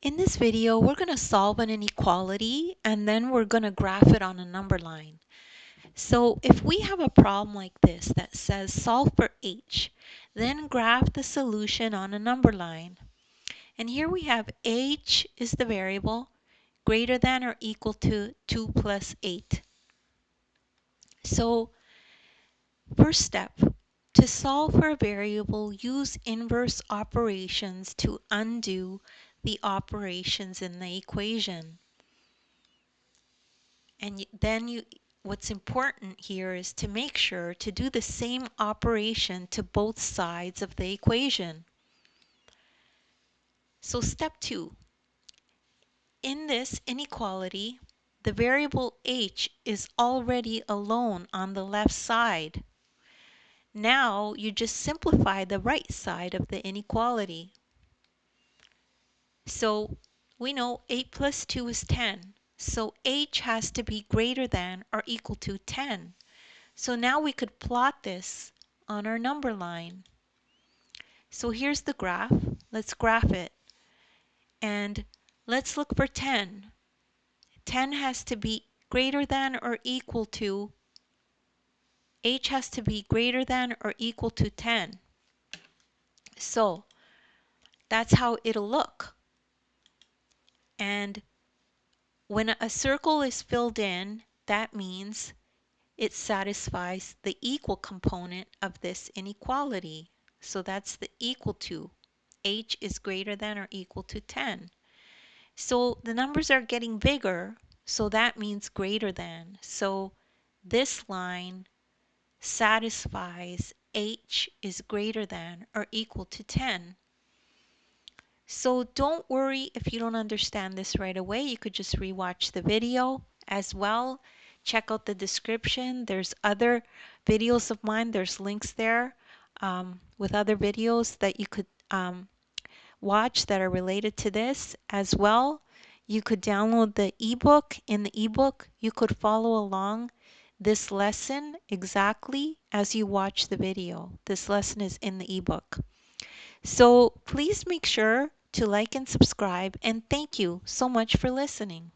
In this video, we're going to solve an inequality and then we're going to graph it on a number line. So if we have a problem like this that says solve for h, then graph the solution on a number line. And here we have h is the variable greater than or equal to 2 plus 8. So first step, to solve for a variable, use inverse operations to undo the operations in the equation. And then what's important here is to make sure to do the same operation to both sides of the equation. So step 2. In this inequality, the variable h is already alone on the left side. Now you just simplify the right side of the inequality. So we know 8 plus 2 is 10. So h has to be greater than or equal to 10. So now we could plot this on our number line. So here's the graph. Let's graph it. And let's look for 10. 10 has to be greater than or equal to, h has to be greater than or equal to 10. So that's how it'll look. And when a circle is filled in, that means it satisfies the equal component of this inequality. So that's the equal to. H is greater than or equal to 10. So the numbers are getting bigger, so that means greater than. So this line satisfies H is greater than or equal to 10. So don't worry if you don't understand this right away. You could just rewatch the video as well. Check out the description. There's other videos of mine. There's links there with other videos that you could watch that are related to this as well. You could download the ebook. In the ebook, you could follow along this lesson exactly as you watch the video. This lesson is in the ebook. So please make sure to like and subscribe, and thank you so much for listening.